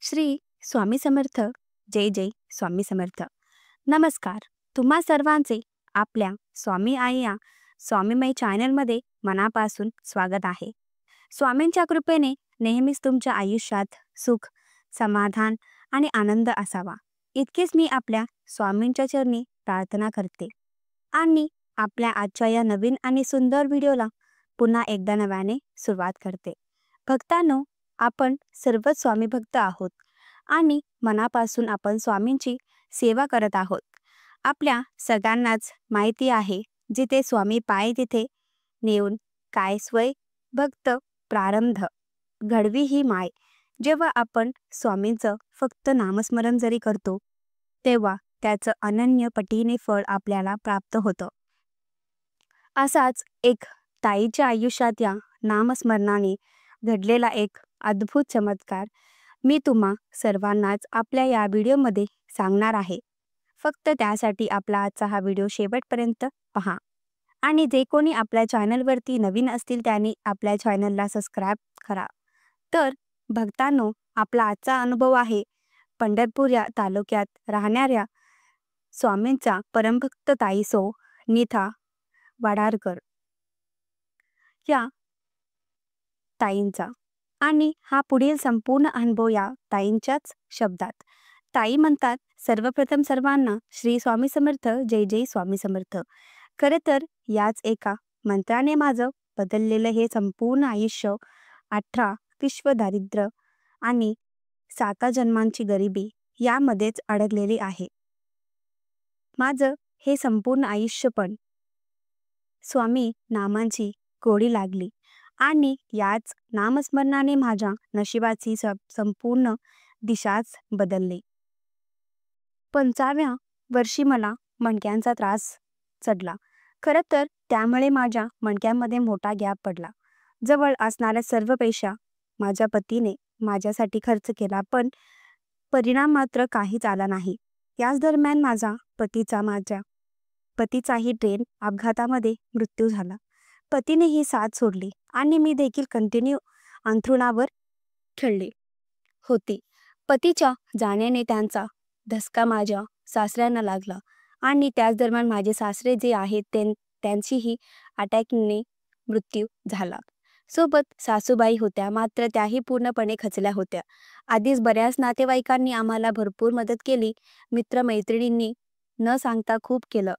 श्री स्वामी समर्थ. जय जय स्वामी समर्थ. नमस्कार. तुम्हा सर्वांचे आपल्या स्वामी आई या स्वामीमय चॅनलमध्ये मनापासून स्वागत आहे. स्वामींच्या कृपेने नेहमीच तुमच्या आयुष्यात सुख, समाधान आणि आनंद असावा, इतकेच मी आपल्या स्वामींच्या चरणी प्रार्थना करते. आणि आपल्या आजच्या या नवीन आणि सुंदर व्हिडिओला पुन्हा एकदा नव्याने सुरुवात करते. भक्तांनो, आपण सर्वच स्वामी भक्त आहोत आणि मनापासून आपण स्वामींची सेवा करत आहोत. आपल्या सगळ्यांनाच माहिती आहे, जिथे स्वामी पाय तिथे नेऊन काय स्वय भक्त प्रारंभ घडवी ही माय. जेव्हा आपण स्वामींचं फक्त नामस्मरण जरी करतो, तेव्हा त्याचं अनन्य पटीने फळ आपल्याला प्राप्त होतं. असाच एक ताईच्या आयुष्यात या नामस्मरणाने घडलेला एक अद्भुत चमत्कार मी तुम्हा सर्वांनाच आपल्या या व्हिडिओमध्ये सांगणार आहे. फक्त त्यासाठी आपला आजचा हा व्हिडिओ शेवटपर्यंत पहा. आणि जे कोणी आपल्या चॅनलवरती नवीन असतील त्यांनी आपल्या चॅनलला सबस्क्राईब करा. तर भक्तांनो, आपला आजचा अनुभव आहे पंढरपूर या तालुक्यात राहणाऱ्या स्वामींचा परमभक्त ताई सौ नीता वाडारकर या ताईंचा. आणि हा पुढील संपूर्ण अनुभव या ताईंच्याच शब्दात. ताई म्हणतात, सर्वप्रथम सर्वांना श्री स्वामी समर्थ. जय जय स्वामी समर्थ. खरे तर याच एका मंत्राने माझं बदललेलं हे संपूर्ण आयुष्य 18 विश्व दारिद्र्य आणि 7 जन्मांची गरिबी यामध्येच अडकलेली आहे. माझं हे संपूर्ण आयुष्य पण स्वामी नामांची गोडी लागली आणि याच नामस्मरणाने माझ्या नशिबाची संपूर्ण दिशाच बदलली. 5व्या वर्षी मला मणक्यांचा त्रास चढला. खरं तर त्यामुळे माझ्या मणक्यांमध्ये मोठा गॅप पडला. जवळ असणाऱ्या सर्व पैसा माझ्या पतीने माझ्यासाठी खर्च केला, पण परिणाम मात्र काहीच आला नाही. याच दरम्यान माझ्या पतीचाही ट्रेन अपघातामध्ये मृत्यू झाला. पतीनेही साथ सोडली आणि मी देखील कंटिन्यू अंथरुणावर खेळले होते. पतीच्या जाण्याने त्यांचा धसका माझ्या सासऱ्यांना लागला आणि त्याच दरम्यान माझे सासरे जे आहेत त्यांचीही अटॅकने मृत्यू झाला. सोबत सासूबाई होत्या, मात्र त्याही पूर्णपणे खचल्या होत्या. आधीच बऱ्याच नातेवाईकांनी आम्हाला भरपूर मदत केली. मित्रमैत्रिणींनी न सांगता खूप केलं,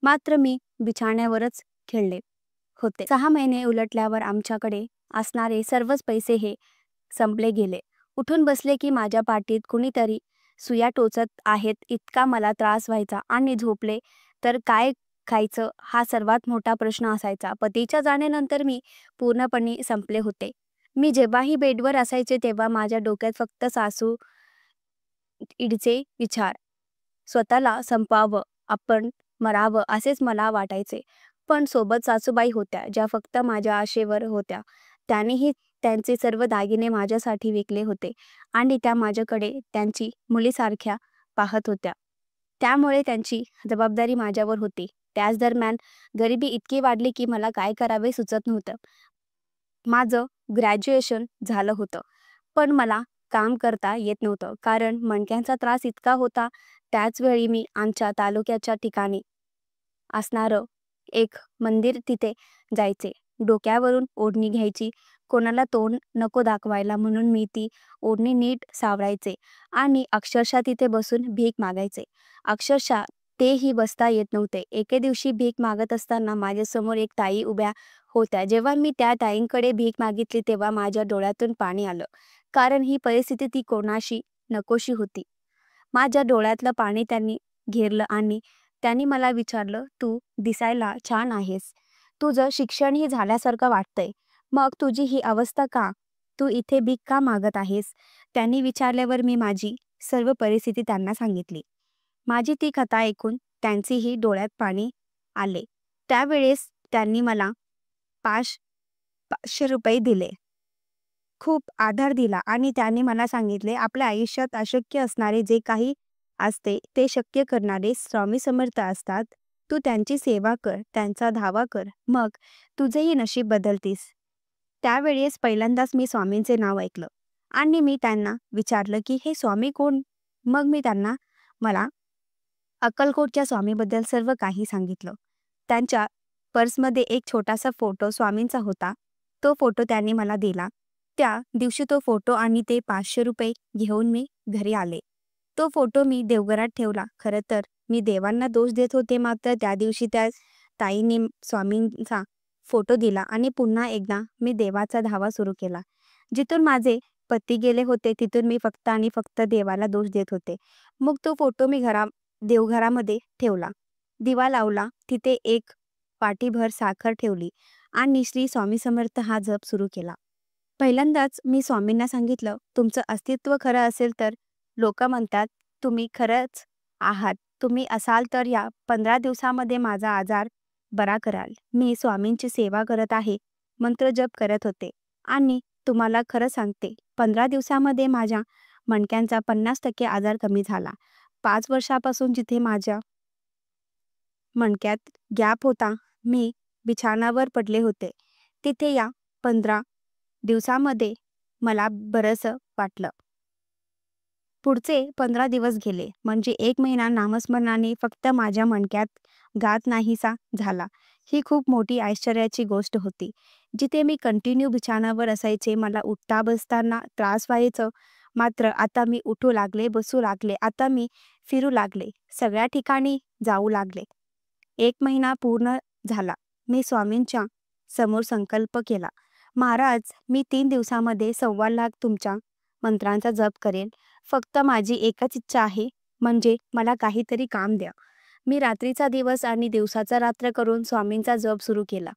मात्र मी बिछाण्यावरच खेळले होते. 6 महिने उलटल्यावर आमच्याकडे असणारे सर्वच पैसे हे संपले गेले. उठून बसले की माझ्या पाठीत कुणीतरी सुया टोचत आहेत इतका मला त्रास व्हायचा आणि झोपले तर काय खायचं हा सर्वात मोठा प्रश्न असायचा. पतीच्या जाण्यानंतर मी पूर्णपणे संपले होते. मी जेव्हाही बेडवर असायचे तेव्हा माझ्या डोक्यात फक्त सासू इडचे विचार. स्वतःला संपवावं, आपण मरावं असेच मला वाटायचे. पण सोबत सासूबाई होत्या, ज्या फक्त माझ्या आशेवर होत्या. त्यांनीही त्यांचे सर्व दागिने माझ्यासाठी विकले होते आणि त्या माझ्याकडे त्यांची मुलीसारख्या पाहत होत्या. त्यामुळे त्यांची जबाबदारी माझ्यावर होती. त्याच दरम्यान गरिबी इतकी वाढली की मला काय करावे सुचत नव्हतं. माझं ग्रॅज्युएशन झालं होतं, पण मला काम करता येत नव्हतं, कारण मणक्यांचा त्रास इतका होता. त्याचवेळी मी आमच्या तालुक्याच्या ठिकाणी असणारं एक मंदिर तिथे जायचे. डोक्यावरून ओढणी घ्यायची, कोणाला तोंड नको दाखवायला म्हणून मी ती ओढणी नीट सावरायचे आणि अक्षरशः तिथे बसून भीक मागायचे. अक्षरशः तेही बसता येत नव्हते. एके दिवशी भीक मागत असताना माझ्यासमोर एक ताई उभ्या होत्या. जेव्हा मी त्या ताईंकडे भीक मागितली तेव्हा माझ्या डोळ्यातून पाणी आलं, कारण ही परिस्थिती ती कोणाशी नकोशी होती. माझ्या डोळ्यातलं पाणी त्यांनी घेरलं आणि त्यांनी मला विचारलं, तू दिसायला छान आहेस, तुझं शिक्षणही झाल्यासारखं वाटतंय, मग तुझी ही अवस्था का? तू इथे भीक का मागत आहेस? त्यांनी विचारल्यावर मी माझी सर्व परिस्थिती त्यांना सांगितली. माझी ती कथा ऐकून त्यांचीही डोळ्यात पाणी आले. त्यावेळेस त्यांनी मला 500 रुपये दिले. खूप आधार दिला आणि त्यांनी मला सांगितले, आपल्या आयुष्यात अशक्य असणारे जे काही असते ते शक्य करणारे स्वामी समर्थ असतात. तू त्यांची सेवा कर, त्यांचा धावा कर, मग तुझेही नशीब बदलतीस. त्यावेळेस पहिल्यांदाच मी स्वामींचे नाव ऐकलं आणि मी त्यांना विचारलं की हे स्वामी कोण. मग मी त्यांना मला अक्कलकोटच्या स्वामीबद्दल सर्व काही सांगितलं. त्यांच्या पर्समध्ये एक छोटासा फोटो स्वामींचा होता. तो फोटो त्यांनी मला दिला. त्या दिवशी तो फोटो आणि ते 500 रुपये घेऊन मी घरी आले. तो फोटो मी देवघरात ठेवला. खरं तर मी देवांना दोष देत होते, मात्र त्या दिवशी त्या ताईंनी स्वामींचा फोटो दिला आणि पुन्हा एकदा मी देवाचा धावा सुरू केला. जिथून माझे पती गेले होते तिथून मी फक्त आणि फक्त देवाला दोष देत होते. मग तो फोटो मी देवघरामध्ये ठेवला. दिवा लावला. तिथे एक वाटीभर साखर ठेवली आणि श्री स्वामी समर्थ हा जप सुरू केला. पहिल्यांदाच मी स्वामींना सांगितलं, तुमचं अस्तित्व खरं असेल तर लोक म्हणतात तुम्ही खरंच आहात. तुम्ही असाल तर या 15 दिवसामध्ये माझा आजार बरा कराल. मी स्वामींची सेवा करत आहे, मंत्र जप करत होते आणि तुम्हाला खरं सांगते 15 दिवसामध्ये माझ्या मणक्यांचा 50% आजार कमी झाला. 5 वर्षापासून जिथे माझ्या मणक्यात गॅप होता, मी बिछाणावर पडले होते, तिथे या 15 दिवसामध्ये मला बरंसं वाटलं. पुढचे 15 दिवस गेले म्हणजे 1 महिना नामस्मरणाने फक्त माझ्या मणक्यात घात नाहीसा झाला. ही खूप मोठी आश्चर्याची गोष्ट होती. जिथे मी कंटिन्यू बिछाणावर असायचे, मला उठता बसताना त्रास व्हायचं, मात्र आता मी उठू लागले, बसू लागले. आता मी फिरू लागले, सगळ्या ठिकाणी जाऊ लागले. 1 महिना पूर्ण झाला. मी स्वामींच्या समोर संकल्प केला, महाराज, मी 3 दिवसामध्ये 1.25 लाख तुमच्या मंत्रांचा जप करेन. फक्त माझी एकच इच्छा आहे, म्हणजे मला काहीतरी काम द्या. मी रात्रीचा दिवस आणि दिवसाचा रात्र करून स्वामींचा जप सुरू केला.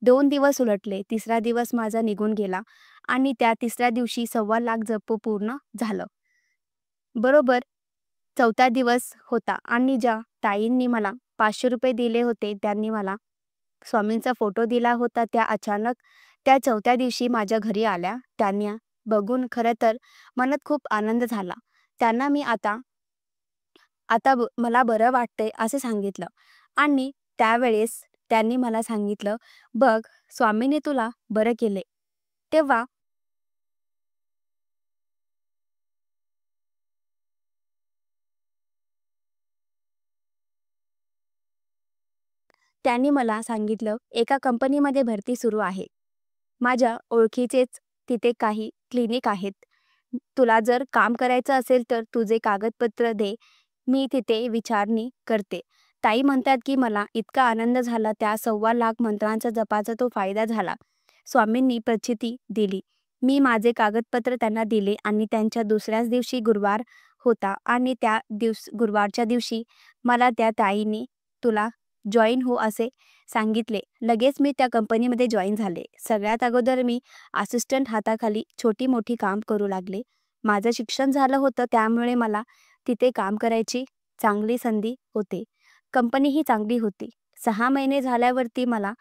2 दिवस उलटले. 3रा दिवस माझा निघून गेला आणि त्या 3ऱ्या दिवशी 1.25 लाख जप पूर्ण झालं. बरोबर 4था दिवस होता आणि ज्या ताईंनी मला 500 रुपये दिले होते, त्यांनी मला स्वामींचा फोटो दिला होता. त्या अचानक त्या 4थ्या दिवशी माझ्या घरी आल्या. त्यांना बघून खरं तर मनात खूप आनंद झाला. त्यांना मी आता मला बरं वाटतंय असे सांगितलं आणि त्यावेळेस त्यांनी मला सांगितलं, बघ, स्वामीने तुला बरं केले. तेव्हा त्यांनी मला सांगितलं, एका कंपनीमध्ये भरती सुरू आहे. माझ्या ओळखीचेच तिथे काही क्लिनिक आहेत. तुला जर काम करायचं असेल तर तुझे कागदपत्र दे, मी तिथे विचारणी करते. ताई म्हणतात की मला इतका आनंद झाला, त्या 1.25 लाख मंत्रांचा जपाचा तो फायदा झाला. स्वामींनी प्रचिती दिली. मी माझे कागदपत्र त्यांना दिले आणि त्यांच्या दुसऱ्याच दिवशी गुरुवार होता आणि त्या गुरुवारच्या दिवशी मला त्या ताईंनी तुला जॉईन हो असे सांगितले. लगेच मी त्या कंपनीमध्ये जॉईन झाले. सगळ्यात अगोदर मी असिस्टंट हाताखाली छोटी मोठी काम करू लागले. माझं शिक्षण झालं होतं, त्यामुळे मला तिथे काम करायची चांगली संधी होते. कंपनीही चांगली होती. 6 महिने झाल्यावरती मला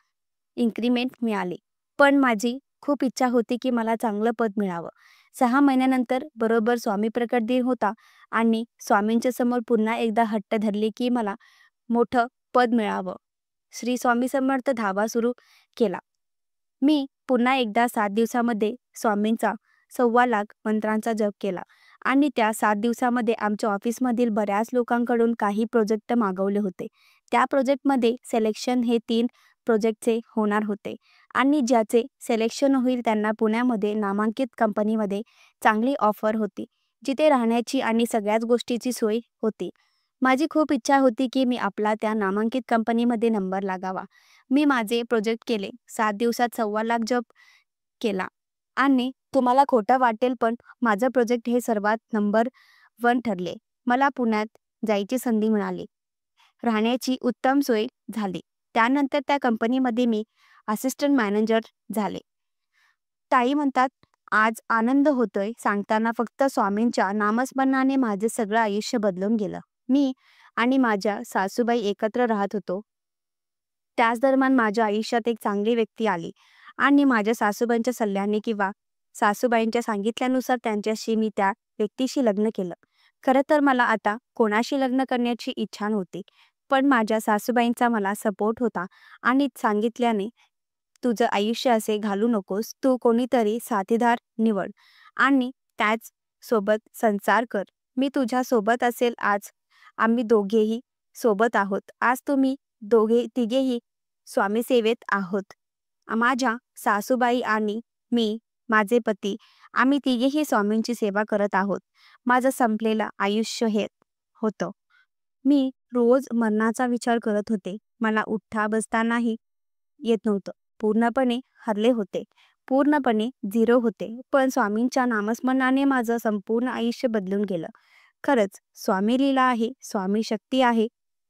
इन्क्रीमेंट मिळाली. पण माझी खूप इच्छा होती की मला चांगलं पद मिळावं. 6 महिन्यानंतर बरोबर स्वामी प्रकट दिन होता आणि स्वामींच्या समोर पुन्हा एकदा हट्ट धरले की मला मोठं पद मिळावं. श्री स्वामी समर्थ धावा सुरू केला. मी पुन्हा एकदा 7 दिवसामध्ये स्वामींचा 1.25 लाख मंत्रांचा जप केला आणि त्या 7 दिवसामध्ये आमच्या ऑफिसमधील बऱ्याच लोकांकडून काही प्रोजेक्ट मागवले होते. त्या प्रोजेक्टमध्ये सिलेक्शन हे 3 प्रोजेक्टचे होणार होते आणि ज्याचे सिलेक्शन होईल त्यांना पुण्यामध्ये नामांकित कंपनीमध्ये चांगली ऑफर होती, जिथे राहण्याची आणि सगळ्याच गोष्टीची सोय होती. माझी खूप इच्छा होती की मी आपला त्या नामांकित कंपनीमध्ये नंबर लागावा. मी माझे प्रोजेक्ट केले. 7 दिवसात 1.25 लाख जप केला आणि तुम्हाला खोटं वाटेल पण माझं प्रोजेक्ट हे सर्वात नंबर 1 ठरले. मला पुण्यात जायची संधी मिळाली. राहण्याची उत्तम सोय झाली. त्यानंतर त्या कंपनीमध्ये मी असिस्टंट मॅनेजर झाले. ताई म्हणतात, आज आनंद होतोय सांगताना, फक्त स्वामींच्या नामस्मरणाने माझे सगळं आयुष्य बदलून गेलं. मी आणि माझ्या सासूबाई एकत्र राहत होतो. त्याच दरम्यान माझ्या आयुष्यात एक चांगली व्यक्ती आली आणि माझ्या सासूबाईंच्या सल्ल्याने किंवा सासूबाईंच्या सांगितल्यानुसार त्यांच्याशी मी त्या व्यक्तीशी लग्न केलं. खरं तर मला आता कोणाशी लग्न करण्याची इच्छा नव्हती, पण माझ्या सासूबाईंचा मला सपोर्ट होता आणि सांगितल्याने, तुझं आयुष्य असे घालू नकोस, तू कोणीतरी साथीदार निवड आणि त्याच सोबत संसार कर. मी तुझ्या सोबत असेल आज. आम्ही दोघेही सोबत आहोत. आज तुम्ही तिघेही स्वामी सेवेत आहोत. माझ्या सासूबाई आणि मी, माझे पती, आम्ही तिघेही स्वामींची सेवा करत आहोत. माझं संपलेलं आयुष्य हे होतं. मी रोज मरणाचा विचार करत होते. मला उठता बसतानाही येत नव्हतं. पूर्णपणे हरले होते. पूर्णपणे झिरो होते. पण स्वामींच्या नामस्मरणाने माझं संपूर्ण आयुष्य बदलून गेलं. खरंच स्वामी लीला आहे, स्वामी शक्ती आहे,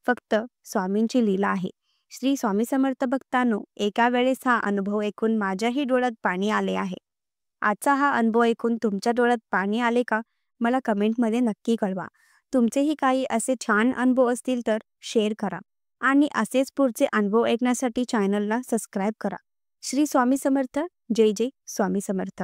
फक्त स्वामींची लीला आहे. श्री स्वामी समर्थ भक्तांनो, एका वेळेस हा अनुभव ऐकून माझ्याही डोळ्यात पाणी आले आहे. आजचा हा अनुभव ऐकून तुमच्या डोळ्यात पाणी आले का? मला कमेंटमध्ये नक्की कळवा. तुमचेही काही असे छान अनुभव असतील तर शेअर करा आणि असेच पुढचे अनुभव ऐकण्यासाठी चॅनलला सबस्क्राईब करा. श्री स्वामी समर्थ. जय जय स्वामी समर्थ.